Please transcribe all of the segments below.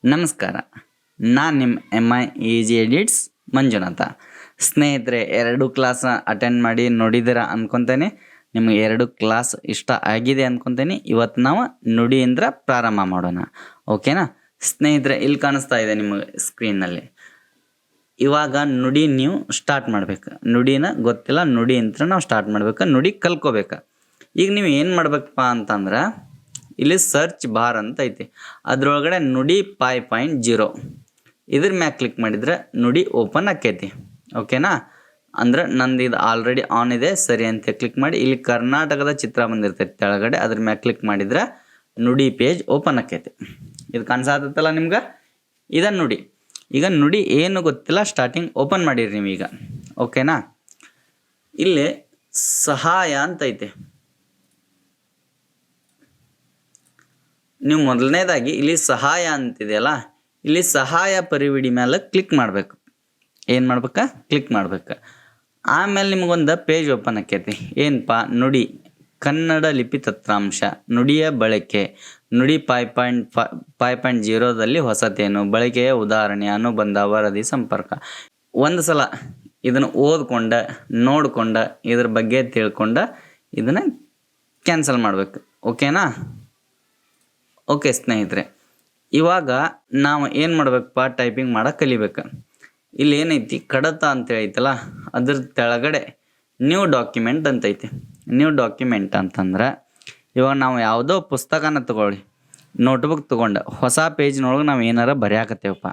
ನಮಸ್ಕಾರ. ನಾನು ನಿಮ್ಮ MI ಈಜಿ ಎಡಿಟ್ಸ್ ಮಂಜುನಾಥ. ಸ್ನೇಹಿತರೆ, 2 ಕ್ಲಾಸ್ ಅಟೆಂಡ್ ಮಾಡಿ ನೋಡಿದ್ದೀರಾ ಅಂದ್ಕೊತೇನೆ. ನಿಮಗೆ 2 ಕ್ಲಾಸ್ ಇಷ್ಟ ಆಗಿದೆ ಅಂದ್ಕೊತೇನೆ. ಇವತ್ತು ನಾವು ನುಡಿಯಿಂದ ಪ್ರಾರಂಭ ಮಾಡೋಣ, ಓಕೆನಾ ಸ್ನೇಹಿತರೆ? ಇಲ್ಲಿ ಕಾಣಿಸ್ತಾ ಇದೆ ನಿಮಗೆ ಸ್ಕ್ರೀನ್ನಲ್ಲಿ. ಇವಾಗ ನುಡಿ ನೀವು ಸ್ಟಾರ್ಟ್ ಮಾಡ್ಬೇಕು. ನುಡಿನ ಗೊತ್ತಿಲ್ಲ, ನುಡಿ ಅಂತ ನಾವು ಸ್ಟಾರ್ಟ್ ಮಾಡ್ಬೇಕು, ನುಡಿ ಕಲ್ಕೋಬೇಕು. ಈಗ ನೀವು ಏನು ಮಾಡ್ಬೇಕಪ್ಪ ಅಂತಂದ್ರೆ, ಇಲ್ಲಿ ಸರ್ಚ್ ಬಾರ್ ಅಂತ ಐತಿ, ಅದ್ರೊಳಗಡೆ ನುಡಿ 5.0 ಇದ್ರ ಮ್ಯಾಗ ಕ್ಲಿಕ್ ಮಾಡಿದ್ರೆ ನುಡಿ ಓಪನ್ ಆಕೈತಿ, ಓಕೆನಾ? ಅಂದ್ರೆ ನಂದು ಇದು ಆಲ್ರೆಡಿ ಆನ್ ಇದೆ, ಸರಿ ಅಂತ ಕ್ಲಿಕ್ ಮಾಡಿ ಇಲ್ಲಿ ಕರ್ನಾಟಕದ ಚಿತ್ರ ಬಂದಿರ್ತೈತಿ ಕೆಳಗಡೆ, ಅದ್ರ ಮ್ಯಾಗ ಕ್ಲಿಕ್ ಮಾಡಿದ್ರೆ ನುಡಿ ಪೇಜ್ ಓಪನ್ ಆಕೈತಿ. ಇದು ಕಾಣಿಸತ್ತಲ್ಲ ನಿಮ್ಗೆ, ಇದ ನುಡಿ. ಈಗ ನುಡಿ ಏನು ಗೊತ್ತಿಲ್ಲ, ಸ್ಟಾರ್ಟಿಂಗ್ ಓಪನ್ ಮಾಡಿರಿ ನೀವೀಗ, ಓಕೆನಾ? ಇಲ್ಲಿ ಸಹಾಯ ಅಂತ ಐತೆ. ನೀವು ಮೊದಲನೇದಾಗಿ ಇಲ್ಲಿ ಸಹಾಯ ಅಂತಿದೆಯಲ್ಲ, ಇಲ್ಲಿ ಸಹಾಯ ಪರಿವಿಡಿ ಮೇಲೆ ಕ್ಲಿಕ್ ಮಾಡ್ಬೇಕು. ಏನು ಮಾಡ್ಬೇಕಾ? ಕ್ಲಿಕ್ ಮಾಡ್ಬೇಕು. ಆಮೇಲೆ ನಿಮಗೊಂದು ಪೇಜ್ ಓಪನ್ ಆಕೈತಿ. ಏನಪ್ಪ? ನುಡಿ ಕನ್ನಡ ಲಿಪಿ ತಂತ್ರಾಂಶ, ನುಡಿಯ ಬಳಕೆ, ನುಡಿ 5.0ದಲ್ಲಿ ಹೊಸತೇನು, ಬಳಕೆಯ ಉದಾಹರಣೆ, ಅನುಬಂಧ, ವರದಿ, ಸಂಪರ್ಕ. ಒಂದು ಸಲ ಇದನ್ನು ಓದ್ಕೊಂಡ ನೋಡ್ಕೊಂಡ ಇದ್ರ ಬಗ್ಗೆ ತಿಳ್ಕೊಂಡ ಇದನ್ನು ಕ್ಯಾನ್ಸಲ್ ಮಾಡ್ಬೇಕು, ಓಕೆನಾ? ಓಕೆ ಸ್ನೇಹಿತರೆ, ಇವಾಗ ನಾವು ಏನು ಮಾಡ್ಬೇಕಪ್ಪ? ಟೈಪಿಂಗ್ ಮಾಡೋಕೆ ಕಲಿಬೇಕು. ಇಲ್ಲಿ ಏನೈತಿ, ಕಡತ ಅಂತ ಐತಲ್ಲ, ಅದ್ರ ತೆಳಗಡೆ ನ್ಯೂ ಡಾಕ್ಯುಮೆಂಟ್ ಅಂತ ಐತಿ. ನ್ಯೂ ಡಾಕ್ಯುಮೆಂಟ್ ಅಂತಂದ್ರೆ, ಇವಾಗ ನಾವು ಯಾವುದೋ ಪುಸ್ತಕನ ತಗೊಳ್ಳಿ, ನೋಟ್ಬುಕ್ ತೊಗೊಂಡು ಹೊಸ ಪೇಜ್ನೊಳಗೆ ನಾವು ಏನಾರ ಬರೆಯಾಕತ್ತೇವಪ್ಪ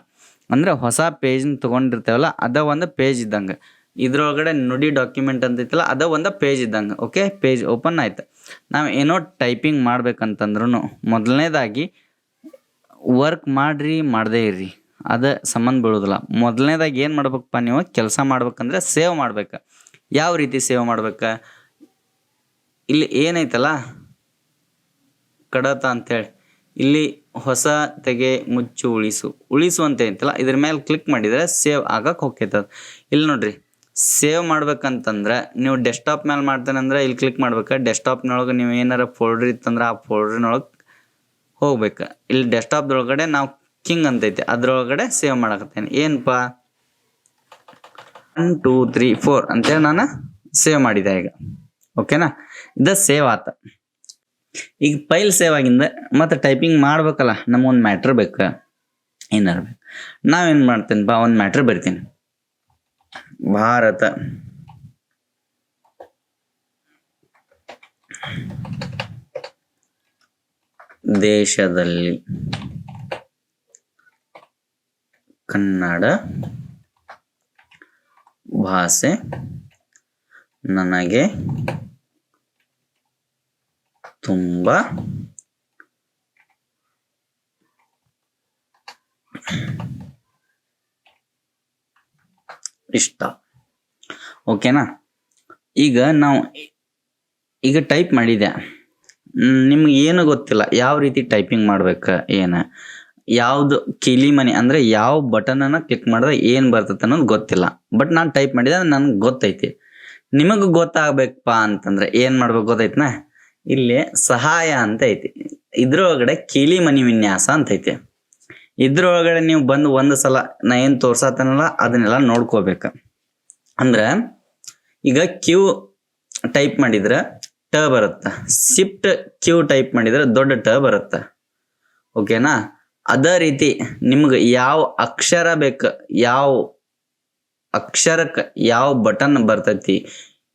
ಅಂದರೆ, ಹೊಸ ಪೇಜ್ನ ತೊಗೊಂಡಿರ್ತೇವಲ್ಲ, ಅದ ಒಂದು ಪೇಜ್ ಇದ್ದಂಗೆ. ಇದ್ರೊಳಗಡೆ ನುಡಿ ಡಾಕ್ಯುಮೆಂಟ್ ಅಂತ ಐತಲ್ಲ, ಅದ ಒಂದು ಪೇಜ್ ಇದ್ದಂಗೆ. ಓಕೆ, ಪೇಜ್ ಓಪನ್ ಆಯ್ತು. ನಾವು ಏನೋ ಟೈಪಿಂಗ್ ಮಾಡ್ಬೇಕಂತಂದ್ರೂ ಮೊದಲನೇದಾಗಿ ವರ್ಕ್ ಮಾಡ್ರಿ, ಮಾಡದೇ ಇರ್ರಿ, ಅದು ಸಂಬಂಧ ಬೀಳೋದಿಲ್ಲ. ಮೊದಲನೇದಾಗಿ ಏನು ಮಾಡ್ಬೇಕಪ್ಪ? ನೀವು ಕೆಲಸ ಮಾಡ್ಬೇಕಂದ್ರೆ ಸೇವ್ ಮಾಡ್ಬೇಕು. ಯಾವ ರೀತಿ ಸೇವ್ ಮಾಡ್ಬೇಕು? ಇಲ್ಲಿ ಏನೈತಲ್ಲ ಕಡತ ಅಂಥೇಳಿ, ಇಲ್ಲಿ ಹೊಸ ತೆಗೆ ಮುಚ್ಚು ಉಳಿಸು ಅಂತ ಐತಲ್ಲ, ಇದ್ರ ಮೇಲೆ ಕ್ಲಿಕ್ ಮಾಡಿದರೆ ಸೇವ್ ಆಗಕ್ಕೆ ಹೋಗ್ತೈತದ. ಇಲ್ಲಿ ನೋಡ್ರಿ, ಸೇವ್ ಮಾಡ್ಬೇಕಂತಂದ್ರೆ ನೀವು ಡೆಸ್ಕ್ಟಾಪ್ ಮೇಲೆ ಮಾಡ್ತೇನೆ ಅಂದ್ರೆ ಇಲ್ಲಿ ಕ್ಲಿಕ್ ಮಾಡ್ಬೇಕು. ಡೆಸ್ಕ್ಟಾಪ್ನೊಳಗೆ ನೀವು ಏನಾರ ಫೋಲ್ಡರ್ ಇತ್ತಂದ್ರೆ ಆ ಫೋಲ್ಡರ್ನೊಳಗೆ ಹೋಗ್ಬೇಕು. ಇಲ್ಲಿ ಡೆಸ್ಕ್ಟಾಪ್ದೊಳಗಡೆ ನಾವು ಕಿಂಗ್ ಅಂತೈತೆ, ಅದ್ರೊಳಗಡೆ ಸೇವ್ ಮಾಡಕತ್ತೇನೆ. ಏನಪ್ಪ? 1 2 3 4 ಅಂತೇಳಿ ನಾನು ಸೇವ್ ಮಾಡಿದೆ ಈಗ, ಓಕೆನಾ? ಇದು ಸೇವ್ ಆತ. ಈಗ ಫೈಲ್ ಸೇವ್ ಆಗಿಂದ ಮತ್ತೆ ಟೈಪಿಂಗ್ ಮಾಡ್ಬೇಕಲ್ಲ, ನಮಗೊಂದು ಮ್ಯಾಟ್ರ್ ಬೇಕು, ಏನಾರ ಬೇಕು. ನಾವೇನು ಮಾಡ್ತೇನಪ್ಪ? ಒಂದು ಮ್ಯಾಟ್ರ್ ಬರಿತೀನಿ. ಭಾರತ ದೇಶದಲ್ಲಿ ಕನ್ನಡ ಭಾಷೆ ನನಗೆ ತುಂಬ ಇಷ್ಟ, ಓಕೆನಾ? ಈಗ ಟೈಪ್ ಮಾಡಿದೆ, ನಿಮ್ಗೆ ಏನು ಗೊತ್ತಿಲ್ಲ ಯಾವ ರೀತಿ ಟೈಪಿಂಗ್ ಮಾಡ್ಬೇಕು, ಯಾವುದು ಕಿಲಿಮನಿ ಅಂದರೆ ಯಾವ ಬಟನನ್ನು ಕ್ಲಿಕ್ ಮಾಡಿದ್ರೆ ಏನು ಬರ್ತದೆ ಅನ್ನೋದು ಗೊತ್ತಿಲ್ಲ. ಬಟ್ ನಾನು ಟೈಪ್ ಮಾಡಿದೆ, ನನಗೆ ಗೊತ್ತೈತಿ. ನಿಮಗೆ ಗೊತ್ತಾಗಬೇಕಪ್ಪ ಅಂತಂದ್ರೆ ಏನು ಮಾಡ್ಬೇಕು ಗೊತ್ತೈತಿನಾ? ಇಲ್ಲಿ ಸಹಾಯ ಅಂತ ಐತಿ, ಇದ್ರೊಳಗಡೆ ಕಿಲಿಮನಿ ವಿನ್ಯಾಸ ಅಂತ ಐತಿ. ಇದ್ರೊಳಗಡೆ ನೀವು ಬಂದು ಒಂದು ಸಲ ನಾ ಏನು ತೋರ್ಸತ್ತನಲ್ಲ ಅದನ್ನೆಲ್ಲ ನೋಡ್ಕೋಬೇಕು. ಅಂದ್ರೆ ಈಗ ಕ್ಯೂ ಟೈಪ್ ಮಾಡಿದ್ರೆ ಟ ಬರುತ್ತೆ, ಶಿಫ್ಟ್ ಕ್ಯೂ ಟೈಪ್ ಮಾಡಿದ್ರೆ ದೊಡ್ಡ ಟ ಬರುತ್ತೆ, ಓಕೆನಾ? ಅದೇ ರೀತಿ ನಿಮ್ಗೆ ಯಾವ ಅಕ್ಷರ ಬೇಕು, ಯಾವ ಅಕ್ಷರಕ್ಕೆ ಯಾವ ಬಟನ್ ಬರ್ತೈತಿ,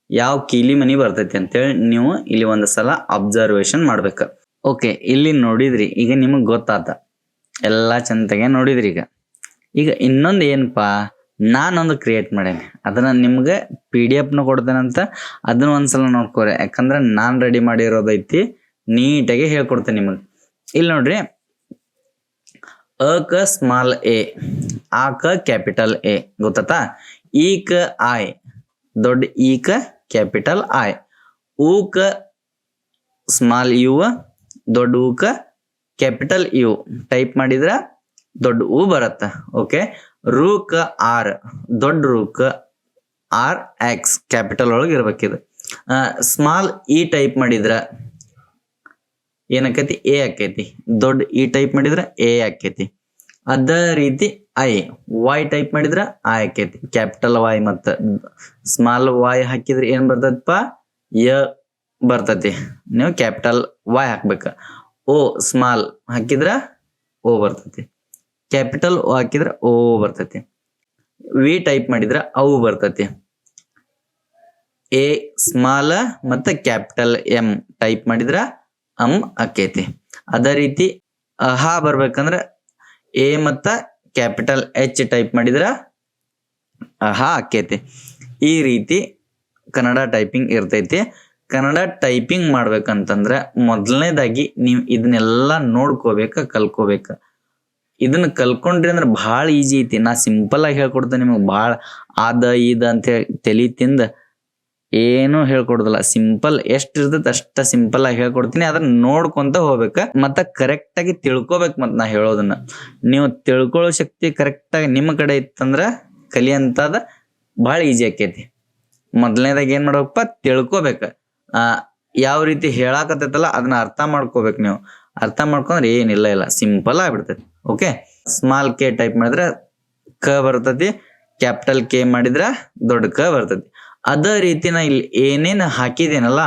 ಯಾವ ಕೀಲಿಮನಿ ಬರ್ತೈತಿ ಅಂತೇಳಿ ನೀವು ಇಲ್ಲಿ ಒಂದು ಸಲ ಅಬ್ಸರ್ವೇಷನ್ ಮಾಡ್ಬೇಕು. ಓಕೆ, ಇಲ್ಲಿ ನೋಡಿದ್ರಿ, ಈಗ ನಿಮಗೆ ಗೊತ್ತಾತ, ಎಲ್ಲ ಚಂದಗೆ ನೋಡಿದ್ರಿ. ಈಗ ಇನ್ನೊಂದು ಏನಪ್ಪಾ, ನಾನೊಂದು ಕ್ರಿಯೇಟ್ ಮಾಡೇನಿ, ಅದನ್ನು ನಿಮ್ಗೆ PDF ಕೊಡ್ತೇನಂತ, ಅದನ್ನ ಒಂದ್ಸಲ ನೋಡ್ಕೋರಿ. ಯಾಕಂದ್ರೆ ನಾನು ರೆಡಿ ಮಾಡಿರೋದೈತಿ, ನೀಟಾಗಿ ಹೇಳ್ಕೊಡ್ತೇನೆ ನಿಮಗೆ. ಇಲ್ಲಿ ನೋಡ್ರಿ, ಅ ಕ ಸ್ಮಾಲ್ ಎ, ಆ ಕ ಕ್ಯಾಪಿಟಲ್ ಎ, ಗೊತ್ತಾ? ಈ ಕ ಐ, ದೊಡ್ಡ ಈ ಕ ಕ್ಯಾಪಿಟಲ್ ಐ, ಉ ಕ ಸ್ಮಾಲ್ ಯು, ದೊಡ್ಡ ಉ ಕ ಕ್ಯಾಪಿಟಲ್ ಯು ಟೈಪ್ ಮಾಡಿದ್ರೆ ದೊಡ್ಡ ಉ ಬರುತ್ತೆ, ಓಕೆ? ರು ಕ ಆರ್, ದೊಡ್ಡ ರು ಕ ಆರ್ ಎಕ್ಸ್ ಕ್ಯಾಪಿಟಲ್ ಒಳಗೆ ಇರ್ಬೇಕಿದೆ. ಸ್ಮಾಲ್ ಇ ಟೈಪ್ ಮಾಡಿದ್ರೆ ಏನಕ್ಕೈತಿ? ಎ ಆಕೈತಿ. ದೊಡ್ಡ ಇ ಟೈಪ್ ಮಾಡಿದ್ರೆ ಎ ಆಕೈತಿ. ಅದೇ ರೀತಿ ಐ ವಾಯ್ ಟೈಪ್ ಮಾಡಿದ್ರ ಐ ಆಕೈತಿ. ಕ್ಯಾಪಿಟಲ್ ವಾಯ್ ಮತ್ತ ಸ್ಮಾಲ್ ವಾಯ್ ಹಾಕಿದ್ರೆ ಏನ್ ಬರ್ತದಪ್ಪ ಯ ಬರ್ತತಿ. ನೀವು ಕ್ಯಾಪಿಟಲ್ ವಾಯ್ ಹಾಕ್ಬೇಕ. ಓ ಸ್ಮಾಲ್ ಹಾಕಿದ್ರ ಓ ಬರ್ತತಿ. ಕ್ಯಾಪಿಟಲ್ ಓ ಹಾಕಿದ್ರ ಓ ಬರ್ತತಿ. ವಿ ಟೈಪ್ ಮಾಡಿದ್ರ ಅವು ಬರ್ತತಿ. ಎ ಸ್ಮಾಲ್ ಮತ್ತ ಕ್ಯಾಪಿಟಲ್ ಎಂ ಟೈಪ್ ಮಾಡಿದ್ರ ಆಕೈತಿ. ಅದೇ ರೀತಿ ಹಾ ಬರ್ಬೇಕಂದ್ರ ಎ ಮತ್ತ ಕ್ಯಾಪಿಟಲ್ ಎಚ್ ಟೈಪ್ ಮಾಡಿದ್ರ ಹಾ ಆಕೈತಿ. ಈ ರೀತಿ ಕನ್ನಡ ಟೈಪಿಂಗ್ ಇರ್ತೈತಿ. ಕನ್ನಡ ಟೈಪಿಂಗ್ ಮಾಡ್ಬೇಕಂತಂದ್ರ ಮೊದಲನೇದಾಗಿ ನೀವು ಇದನ್ನೆಲ್ಲ ನೋಡ್ಕೋಬೇಕ, ಕಲ್ಕೋಬೇಕ. ಇದನ್ನ ಕಲ್ಕೊಂಡ್ರಿ ಅಂದ್ರೆ ಭಾಳ ಈಜಿ ಐತಿ. ನಾ ಸಿಂಪಲ್ ಆಗಿ ಹೇಳ್ಕೊಡ್ತೇನೆ ನಿಮಗೆ. ಭಾಳ ಆದ ಇದ ಅಂತ ಹೇಳಿ ತಲಿ ತಿಂದ ಏನು ಹೇಳ್ಕೊಡುದಿಲ್ಲ. ಸಿಂಪಲ್ ಎಷ್ಟು ಇರ್ತೈತೆ ಅಷ್ಟ ಸಿಂಪಲ್ ಆಗಿ ಹೇಳ್ಕೊಡ್ತೀನಿ. ಅದನ್ನ ನೋಡ್ಕೊಂತ ಹೋಗ್ಬೇಕ ಮತ್ತ ಕರೆಕ್ಟ್ ಆಗಿ ತಿಳ್ಕೊಬೇಕು. ಮತ್ ನಾ ಹೇಳೋದನ್ನ ನೀವು ತಿಳ್ಕೊಳ್ಳೋ ಶಕ್ತಿ ಕರೆಕ್ಟ್ ಆಗಿ ನಿಮ್ಮ ಕಡೆ ಇತ್ತಂದ್ರ ಕಲಿಯಂತದ ಭಾಳ ಈಜಿ ಆಕೈತಿ. ಮೊದಲನೇದಾಗಿ ಏನ್ ಮಾಡ್ಬೇಕಪ್ಪ ತಿಳ್ಕೊಬೇಕ. ಯಾವ ರೀತಿ ಹೇಳಾಕತ್ತೈತಲ್ಲ ಅದನ್ನ ಅರ್ಥ ಮಾಡ್ಕೋಬೇಕು. ನೀವು ಅರ್ಥ ಮಾಡ್ಕೊಂಡ್ರೆ ಏನಿಲ್ಲ ಇಲ್ಲ ಸಿಂಪಲ್ ಆಗ್ಬಿಡ್ತೈತಿ. ಓಕೆ, ಸ್ಮಾಲ್ ಕೆ ಟೈಪ್ ಮಾಡಿದ್ರ ಕ ಬರ್ತತಿ. ಕ್ಯಾಪಿಟಲ್ ಕೆ ಮಾಡಿದ್ರ ದೊಡ್ಡ ಕ ಬರ್ತತಿ. ಅದೇ ರೀತಿ ನಾ ಇಲ್ಲಿ ಏನೇನು ಹಾಕಿದೇನಲ್ಲ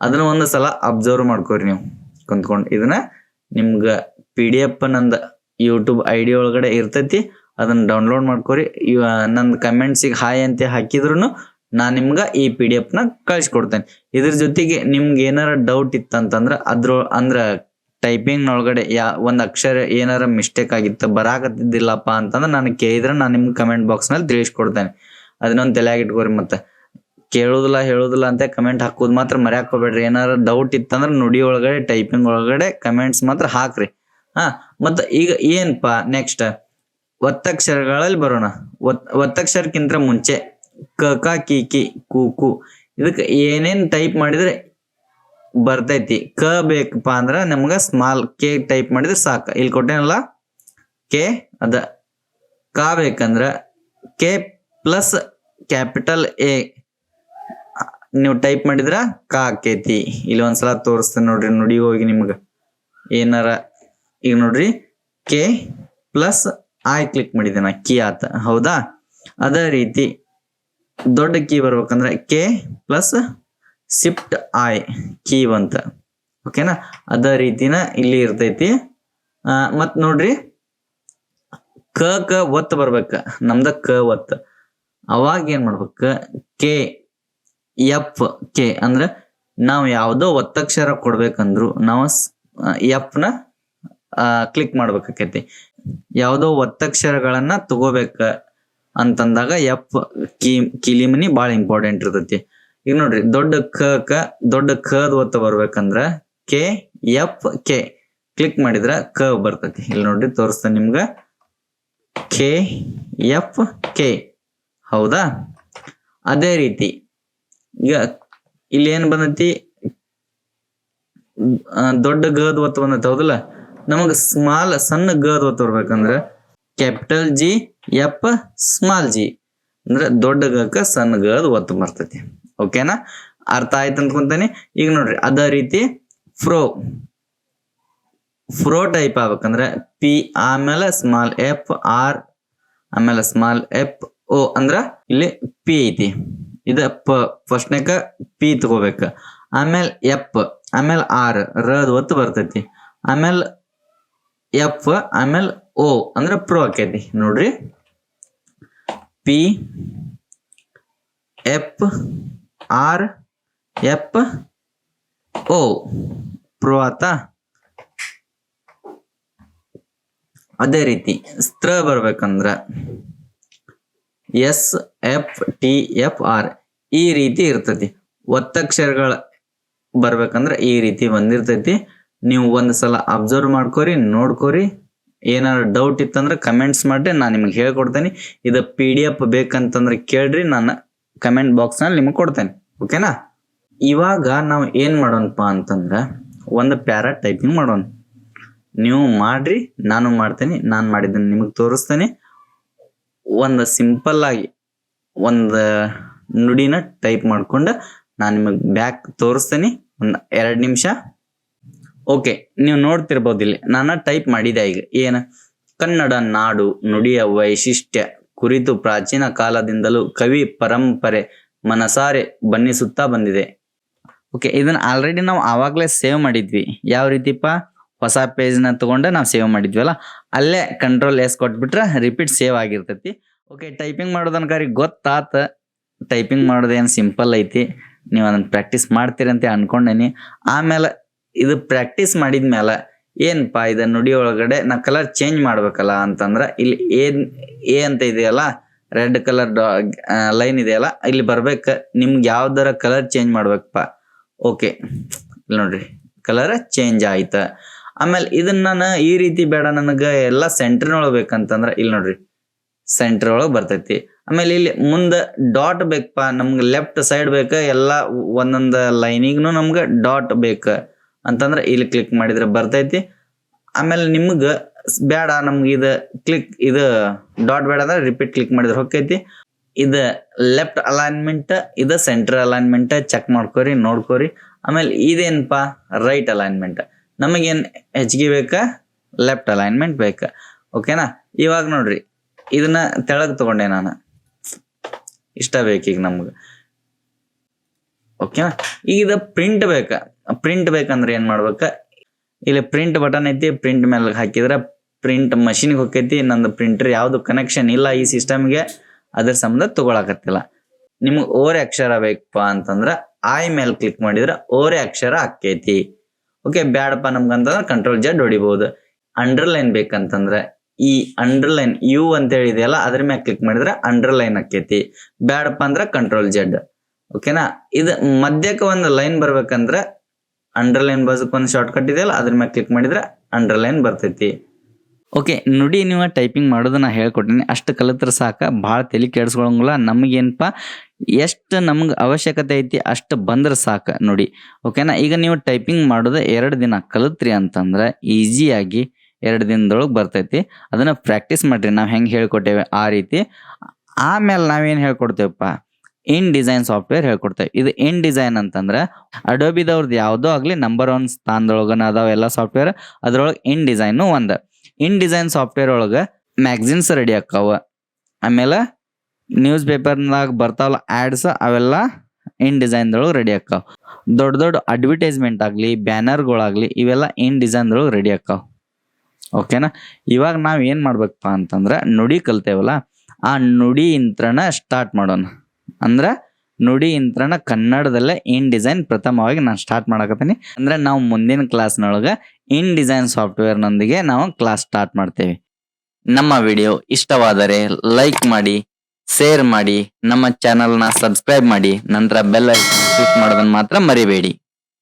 ಅದನ್ನ ಒಂದು ಸಲ ಅಬ್ಸರ್ವ್ ಮಾಡ್ಕೋರಿ ನೀವು ಕುಂತ್ಕೊಂಡು. ಇದನ್ನ ನಿಮ್ಗ PDF ನಂದು ಯೂಟ್ಯೂಬ್ ID ಒಳಗಡೆ ಇರ್ತೈತಿ. ಅದನ್ನ ಡೌನ್ಲೋಡ್ ಮಾಡ್ಕೋರಿ. ನಂದು ಕಮೆಂಟ್ಸಿಗೆ ಹಾಯ್ ಅಂತ ಹಾಕಿದ್ರು ನಾ ನಿಮ್ಗ ಈ PDF ನ ಕಳಿಸ್ಕೊಡ್ತೇನೆ. ಇದ್ರ ಜೊತೆಗೆ ನಿಮ್ಗೆ ಏನಾರ ಡೌಟ್ ಇತ್ತಂತಂದ್ರ ಅಂದ್ರ ಟೈಪಿಂಗ್ ಒಳಗಡೆ ಒಂದ್ ಅಕ್ಷರ ಏನಾರ ಮಿಸ್ಟೇಕ್ ಆಗಿತ್ತು ಬರಾಕತ್ತಿದ್ದಿಲ್ಲಪ್ಪ ಅಂತಂದ್ರೆ ನಾನು ಕೇಳಿದ್ರೆ ನಾನು ನಿಮ್ಗೆ ಕಮೆಂಟ್ ಬಾಕ್ಸ್ ನಲ್ಲಿ ತಿಳಿಸ್ಕೊಡ್ತೇನೆ. ಅದನ್ನೊಂದು ತಲೆಯಾಗಿ ಇಟ್ಕೋರಿ. ಮತ್ತೆ ಕೇಳೋದಿಲ್ಲ ಹೇಳೋದಿಲ್ಲ ಅಂತ ಕಮೆಂಟ್ ಹಾಕೋದು ಮಾತ್ರ ಮರ್ಯಾಕ್ ಹೋಗ್ಬೇಡ್ರಿ. ಏನಾರ ಡೌಟ್ ಇತ್ತಂದ್ರೆ ನುಡಿ ಒಳಗಡೆ ಟೈಪಿಂಗ್ ಒಳಗಡೆ ಕಮೆಂಟ್ಸ್ ಮಾತ್ರ ಹಾಕ್ರಿ. ಮತ್ತ ಈಗ ಏನ್ಪಾ ನೆಕ್ಸ್ಟ್ ಒತ್ತಕ್ಷರಗಳಲ್ಲಿ ಬರೋಣ. ಒತ್ತಕ್ಷರಕ್ಕಿಂತ ಮುಂಚೆ ಕ ಕ ಕಿ ಕಿ ಕು ಕು ಇದಕ್ಕೆ ಏನೇನ್ ಟೈಪ್ ಮಾಡಿದ್ರೆ ಬರ್ತೈತಿ. ಕ ಬೇಕಪ್ಪ ಅಂದ್ರ ನಮ್ಗ ಸ್ಮಾಲ್ ಕೆ ಟೈಪ್ ಮಾಡಿದ್ರೆ ಸಾಕ. ಇಲ್ಲಿ ಕೊಟ್ಟೇನಲ್ಲ ಕೆ ಅದ. ಕ ಬೇಕಂದ್ರ ಕೆ ಪ್ಲಸ್ ಕ್ಯಾಪಿಟಲ್ ಎ ನೀವು ಟೈಪ್ ಮಾಡಿದ್ರ ಕ ಆಕೈತಿ. ಇಲ್ಲಿ ಒಂದ್ಸಲ ತೋರಿಸ್ತೇನೆ ನೋಡ್ರಿ. ನುಡಿ ಹೋಗಿ ನಿಮ್ಗ ಏನಾರ ಈಗ ನೋಡ್ರಿ ಕೆ ಪ್ಲಸ್ ಐ ಕ್ಲಿಕ್ ಮಾಡಿದೆ ನಾ, ಕೀ ಆತ. ಹೌದಾ? ಅದೇ ರೀತಿ ದೊಡ್ಡ ಕೀ ಬರ್ಬೇಕಂದ್ರೆ K plus shift I key ಬಂತ. ಓಕೆನಾ? ಅದೇ ರೀತಿನ ಇಲ್ಲಿ ಇರ್ತೈತಿ. ಮತ್ ನೋಡ್ರಿ ಕ ಒತ್ತು ಬರ್ಬೇಕ. ನಮ್ದ ಕ ಒತ್ತು. ಅವಾಗ ಏನ್ ಮಾಡ್ಬೇಕ ಕೆ ಎಫ್ ಕೆ ಅಂದ್ರೆ ನಾವು ಯಾವ್ದೋ ಒತ್ತಕ್ಷರ ಕೊಡ್ಬೇಕಂದ್ರು ನಾವು ಎಫ್ ನ ಕ್ಲಿಕ್ ಮಾಡ್ಬೇಕಾಕೈತಿ. ಯಾವ್ದೋ ಒತ್ತಕ್ಷರಗಳನ್ನ ತಗೋಬೇಕ ಅಂತಂದಾಗ ಎಫ್ ಕಿಲಿಮನಿ ಭಾಳ ಇಂಪಾರ್ಟೆಂಟ್ ಇರ್ತೈತಿ. ಈಗ ನೋಡ್ರಿ ದೊಡ್ಡ ಕದ ಒತ್ತ ಬರ್ಬೇಕಂದ್ರ ಕೆ ಎಫ್ ಕೆ ಕ್ಲಿಕ್ ಮಾಡಿದ್ರ ಕ ಬರ್ತೈತಿ. ಇಲ್ಲಿ ನೋಡ್ರಿ ತೋರಿಸ್ತೇನೆ ನಿಮ್ಗ ಕೆ ಎಫ್ ಕೆ. ಹೌದಾ? ಅದೇ ರೀತಿ ಈಗ ಇಲ್ಲಿ ಏನ್ ಬಂದೈತಿ ದೊಡ್ಡ ಗದ ಒತ್ತು ಬಂದೈತಿ. ಹೌದಲ್ಲ? ನಮಗ ಸ್ಮಾಲ್ ಸಣ್ಣ ಗದ ಒತ್ತು ಬರ್ಬೇಕಂದ್ರ capital G F small G ಅಂದ್ರೆ ದೊಡ್ಡ ಗಕ್ಕ ಸಣ್ಣ ಗದ ಒತ್ತು ಬರ್ತೈತಿ. ಓಕೆನಾ? ಅರ್ಥ ಆಯ್ತು ಅಂದ್ಕೊಂತಾನೆ. ಈಗ ನೋಡ್ರಿ ಅದೇ ರೀತಿ ಫ್ರೋ ಟೈಪ್ ಆಗ್ಬೇಕಂದ್ರೆ ಪಿ ಆಮೇಲೆ ಸ್ಮಾಲ್ ಎಫ್ ಆರ್ ಆಮೇಲೆ ಸ್ಮಾಲ್ ಎಫ್ ಓ ಅಂದ್ರ ಇಲ್ಲಿ ಪಿ ಐತಿ. ಇದ ಫಸ್ಟ್ನೇಕ ಪಿ ತಗೋಬೇಕ. ಆಮೇಲೆ ಎಫ್ ಆಮೇಲೆ ಆರ್ ರದ್ ಒತ್ತು ಬರ್ತೈತಿ. ಆಮೇಲೆ ಎಫ್ ಆಮೇಲೆ ಓ ಅಂದ್ರ ಪ್ರೋ ಆಕೈತಿ. ನೋಡ್ರಿ P F R F O pro ಆತ. ಅದೇ ರೀತಿ ಸ್ತ್ರ ಬರ್ಬೇಕಂದ್ರ S F T F R ಈ ರೀತಿ ಇರ್ತೈತಿ. ಒತ್ತಕ್ಷರಗಳ ಬರ್ಬೇಕಂದ್ರ ಈ ರೀತಿ ಬಂದಿರ್ತೈತಿ. ನೀವು ಒಂದ್ ಸಲ ಅಬ್ಸರ್ವ್ ಮಾಡ್ಕೋರಿ, ನೋಡ್ಕೋರಿ. ಏನಾರ ಡೌಟ್ ಇತ್ತಂದ್ರೆ ಕಮೆಂಟ್ಸ್ ಮಾಡ್ರಿ, ನಾನು ನಿಮ್ಗೆ ಹೇಳ್ಕೊಡ್ತೇನೆ. ಇದು PDF ಬೇಕಂತಂದ್ರೆ ಕೇಳ್ರಿ, ನಾನು ಕಮೆಂಟ್ ಬಾಕ್ಸ್ ನಲ್ಲಿ ನಿಮಗೆ ಕೊಡ್ತೇನೆ. ಓಕೆನಾ? ಇವಾಗ ನಾವು ಏನ್ ಮಾಡೋಣಪ್ಪ ಅಂತಂದ್ರ ಒಂದು ಪ್ಯಾರಾ ಟೈಪಿಂಗ್ ಮಾಡೋಣ. ನೀವು ಮಾಡ್ರಿ, ನಾನು ಮಾಡ್ತೇನೆ. ನಾನು ಮಾಡಿದ್ದನ್ನು ನಿಮಗೆ ತೋರಿಸ್ತೇನೆ. ಒಂದು ಸಿಂಪಲ್ ಆಗಿ ಒಂದು ನುಡಿನ ಟೈಪ್ ಮಾಡ್ಕೊಂಡು ನಾನು ನಿಮಗೆ ಬ್ಯಾಕ್ ತೋರಿಸ್ತೇನೆ. ಒಂದು 2 ನಿಮಿಷ. ಓಕೆ, ನೀವು ನೋಡ್ತಿರ್ಬೋದು ಇಲ್ಲಿ ನಾನು ಟೈಪ್ ಮಾಡಿದೆ. ಈಗ ಏನು ಕನ್ನಡ ನಾಡು ನುಡಿಯ ವೈಶಿಷ್ಟ್ಯ ಕುರಿತು ಪ್ರಾಚೀನ ಕಾಲದಿಂದಲೂ ಕವಿ ಪರಂಪರೆ ಮನಸಾರೆ ಬಣ್ಣಿಸುತ್ತಾ ಬಂದಿದೆ. ಓಕೆ, ಇದನ್ನ ಆಲ್ರೆಡಿ ನಾವು ಆವಾಗಲೇ ಸೇವ್ ಮಾಡಿದ್ವಿ. ಯಾವ ರೀತಿಪ್ಪ, ಹೊಸ ಪೇಜ್ನ ತಗೊಂಡು ನಾವು ಸೇವ್ ಮಾಡಿದ್ವಲ್ಲ, ಅಲ್ಲೇ Ctrl+S ಕೊಟ್ಬಿಟ್ರೆ ರಿಪೀಟ್ ಸೇವ್ ಆಗಿರ್ತೈತಿ. ಓಕೆ, ಟೈಪಿಂಗ್ ಮಾಡೋದನ್ಕಾರಿ ಗೊತ್ತಾತ. ಟೈಪಿಂಗ್ ಮಾಡೋದೇನು ಸಿಂಪಲ್ ಐತಿ, ನೀವು ಅದನ್ನ ಪ್ರಾಕ್ಟೀಸ್ ಮಾಡ್ತೀರಂತ ಅನ್ಕೊಂಡೇನಿ. ಆಮೇಲೆ ಇದು ಪ್ರಾಕ್ಟೀಸ್ ಮಾಡಿದ್ಮೇಲೆ ಏನಪ್ಪಾ ಇದು ನುಡಿ ಒಳಗಡೆ ನಾ ಕಲರ್ ಚೇಂಜ್ ಮಾಡ್ಬೇಕಲ್ಲ ಅಂತಂದ್ರೆ ಇಲ್ಲಿ ಎ ಅಂತ ಇದೆಯಲ್ಲ, ರೆಡ್ ಕಲರ್ ಲೈನ್ ಇದೆಯಲ್ಲ, ಇಲ್ಲಿ ಬರ್ಬೇಕ. ನಿಮ್ಗೆ ಯಾವ್ದಾರ ಕಲರ್ ಚೇಂಜ್ ಮಾಡ್ಬೇಕಪ್ಪ. ಓಕೆ, ಇಲ್ಲಿ ನೋಡ್ರಿ ಕಲರ್ ಚೇಂಜ್ ಆಯ್ತ. ಆಮೇಲೆ ಇದನ್ನ ನಾನು ಈ ರೀತಿ ಬೇಡ, ನನಗೆ ಎಲ್ಲ ಸೆಂಟ್ರ್ನೊಳಗೆ ಬೇಕಂತಂದ್ರೆ ಇಲ್ಲಿ ನೋಡ್ರಿ ಸೆಂಟ್ರ್ ಒಳಗೆ ಬರ್ತೈತಿ. ಆಮೇಲೆ ಇಲ್ಲಿ ಮುಂದೆ ಡಾಟ್ ಬೇಕಪ್ಪ, ನಮ್ಗೆ ಲೆಫ್ಟ್ ಸೈಡ್ ಬೇಕ, ಎಲ್ಲ ಒಂದೊಂದು ಲೈನಿಗೂ ನಮ್ಗೆ ಡಾಟ್ ಬೇಕು ಅಂತಂದ್ರೆ ಇಲ್ಲಿ ಕ್ಲಿಕ್ ಮಾಡಿದ್ರೆ ಬರ್ತೈತಿ. ಆಮೇಲೆ ನಿಮ್ಗೆ ಬೇಡ, ನಮ್ಗೆ ಇದು ಡಾಟ್ ಬೇಡ ಅಂದ್ರೆ ರಿಪೀಟ್ ಕ್ಲಿಕ್ ಮಾಡಿದ್ರೆ ಹೋಗ್ತೈತಿ. ಇದು ಲೆಫ್ಟ್ ಅಲೈನ್ಮೆಂಟ್, ಇದು ಸೆಂಟ್ರ್ ಅಲೈನ್ಮೆಂಟ್ ಚೆಕ್ ಮಾಡ್ಕೋರಿ, ನೋಡ್ಕೋರಿ. ಆಮೇಲೆ ಇದೇನಪ್ಪ ರೈಟ್ ಅಲೈನ್ಮೆಂಟ್. ನಮಗೇನು ಹೆಚ್ಚಿಗೆ ಬೇಕಾ, ಲೆಫ್ಟ್ ಅಲೈನ್ಮೆಂಟ್ ಬೇಕಾ. ಓಕೆನಾ, ಇವಾಗ ನೋಡ್ರಿ ಇದನ್ನ ತೆಳಗ್ ತಗೊಂಡೆ ನಾನು, ಇಷ್ಟ ಬೇಕೀಗ ನಮ್ಗೆ. ಓಕೆನಾ, ಈಗ ಇದು ಪ್ರಿಂಟ್ ಬೇಕಾ. ಪ್ರಿಂಟ್ ಬೇಕಂದ್ರೆ ಏನ್ ಮಾಡ್ಬೇಕ, ಇಲ್ಲಿ ಪ್ರಿಂಟ್ ಬಟನ್ ಐತಿ, ಪ್ರಿಂಟ್ ಮೇಲೆ ಹಾಕಿದ್ರೆ ಪ್ರಿಂಟ್ ಮಷಿನ್ಗೆ ಹೋಗ್ತೈತಿ. ನಂದು ಪ್ರಿಂಟರ್ ಯಾವ್ದು ಕನೆಕ್ಷನ್ ಇಲ್ಲ ಈ ಸಿಸ್ಟಮ್ಗೆ, ಅದ್ರ ಸಂಬಂಧ ತಗೊಳಕತ್ತಿಲ್ಲ. ನಿಮ್ಗೆ ಓರೆ ಅಕ್ಷರ ಬೇಕಪ್ಪ ಅಂತಂದ್ರ ಆಯ್ ಮೇಲೆ ಕ್ಲಿಕ್ ಮಾಡಿದ್ರೆ ಓರೆ ಅಕ್ಷರ ಆಕೈತಿ. Okay, ಬ್ಯಾಡಪ್ಪ ನಮ್ಗಂತಂದ್ರೆ Ctrl+Z ಹೊಡಿಬಹುದು. ಅಂಡರ್ಲೈನ್ ಬೇಕಂತಂದ್ರೆ ಈ ಅಂಡರ್ಲೈನ್ ಯು ಅಂತ ಹೇಳಿದೆಯಲ್ಲ, ಅದ್ರ ಮೇಲೆ ಕ್ಲಿಕ್ ಮಾಡಿದ್ರೆ ಅಂಡರ್ಲೈನ್ ಆಕೈತಿ. ಬ್ಯಾಡಪ್ಪ ಅಂದ್ರೆ Ctrl+Z. ಓಕೆನಾ, ಇದು ಮಧ್ಯಕ್ಕೆ ಒಂದು ಲೈನ್ ಬರ್ಬೇಕಂದ್ರೆ ಅಂಡರ್ಲೈನ್ ಬಾಜುಕ್ ಒಂದು ಶಾರ್ಟ್ ಕಟ್ ಇದೆಯಲ್ಲ, ಅದ್ರ ಮೇಲೆ ಕ್ಲಿಕ್ ಮಾಡಿದ್ರೆ ಅಂಡರ್ಲೈನ್ ಬರ್ತೈತಿ. ಓಕೆ, ನುಡಿ ನೀವು ಟೈಪಿಂಗ್ ಮಾಡೋದನ್ನ ಹೇಳ್ಕೊಟ್ಟಿನಿ. ಅಷ್ಟು ಕಲಿತ್ರ ಸಾಕ, ಭಾಳ ತಲೆ ಕೆಡಿಸ್ಕೊಳಂಗಿಲ್ಲ. ನಮಗೇನಪ್ಪ ಎಷ್ಟು ನಮ್ಗೆ ಅವಶ್ಯಕತೆ ಐತಿ ಅಷ್ಟು ಬಂದ್ರೆ ಸಾಕು ನುಡಿ. ಓಕೆನಾ, ಈಗ ನೀವು ಟೈಪಿಂಗ್ ಮಾಡೋದು 2 ದಿನ ಕಲಿತ್ರಿ ಅಂತಂದ್ರೆ ಈಸಿಯಾಗಿ 2 ದಿನದೊಳಗೆ ಬರ್ತೈತಿ. ಅದನ್ನ ಪ್ರಾಕ್ಟೀಸ್ ಮಾಡ್ರಿ, ನಾವು ಹೆಂಗೆ ಹೇಳ್ಕೊಟ್ಟೇವೆ ಆ ರೀತಿ. ಆಮೇಲೆ ನಾವೇನು ಹೇಳ್ಕೊಡ್ತೇವಪ್ಪ, ಇನ್ ಡಿಸೈನ್ ಸಾಫ್ಟ್ವೇರ್ ಹೇಳ್ಕೊಡ್ತೇವೆ. ಇದು ಇನ್ ಡಿಸೈನ್ ಅಂತಂದ್ರೆ ಅಡೋಬಿದವ್ರದ್ದು ಯಾವುದೋ ಆಗಲಿ ನಂಬರ್ 1 ಸ್ಥಾನದೊಳಗನ ಅದಾವ ಎಲ್ಲ ಸಾಫ್ಟ್ವೇರ್. ಅದ್ರೊಳಗೆ ಇನ್ ಡಿಸೈನು ಒಂದು. ಇನ್ ಡಿಸೈನ್ ಸಾಫ್ಟ್ವೇರ್ ಒಳಗೆ ಮ್ಯಾಗ್ಝಿನ್ಸ್ ರೆಡಿ ಆಕ್ಕಾವ. ಆಮೇಲೆ ನ್ಯೂಸ್ ಪೇಪರ್ನಾಗ ಬರ್ತಾವಲ್ಲ ಆ್ಯಡ್ಸ್, ಅವೆಲ್ಲ ಇನ್ ಡಿಸೈನ್ದೊಳಗೆ ರೆಡಿ ಆಕ್ಕಾವ. ದೊಡ್ಡ ದೊಡ್ಡ ಅಡ್ವರ್ಟೈಸ್ಮೆಂಟ್ ಆಗಲಿ, ಬ್ಯಾನರ್ಗಳಾಗಲಿ, ಇವೆಲ್ಲ ಇನ್ ಡಿಸೈನ್ದೊಳಗೆ ರೆಡಿ ಆಕ್ಕಾವ. ಓಕೆನಾ, ಇವಾಗ ನಾವು ಏನು ಮಾಡ್ಬೇಕಪ್ಪ ಅಂತಂದ್ರೆ ನುಡಿ ಕಲ್ತೇವಲ್ಲ, ಆ ನುಡಿ ಇಂತ್ರನ ಸ್ಟಾರ್ಟ್ ಮಾಡೋಣ. ಅಂದ್ರೆ ನುಡಿ ಇಂತ್ರನ ಕನ್ನಡದಲ್ಲೇ ಇನ್ ಡಿಸೈನ್ ಪ್ರಥಮವಾಗಿ ನಾನು ಸ್ಟಾರ್ಟ್ ಮಾಡಕತ್ತೀನಿ. ಅಂದ್ರೆ ನಾವು ಮುಂದಿನ ಕ್ಲಾಸ್ನೊಳಗೆ ಇನ್ ಡಿಸೈನ್ ಸಾಫ್ಟ್ವೇರ್ನೊಂದಿಗೆ ನಾವು ಕ್ಲಾಸ್ ಸ್ಟಾರ್ಟ್ ಮಾಡ್ತೇವೆ. ನಮ್ಮ ವಿಡಿಯೋ ಇಷ್ಟವಾದರೆ ಲೈಕ್ ಮಾಡಿ, ಶೇರ್ ಮಾಡಿ, ನಮ್ಮ ಚಾನಲ್ನ ಸಬ್ಸ್ಕ್ರೈಬ್ ಮಾಡಿ, ನಂತರ ಬೆಲ್ ಐಕಾನ್ ಕ್ಲಿಕ್ ಮಾಡೋದನ್ನ ಮಾತ್ರ ಮರಿಬೇಡಿ.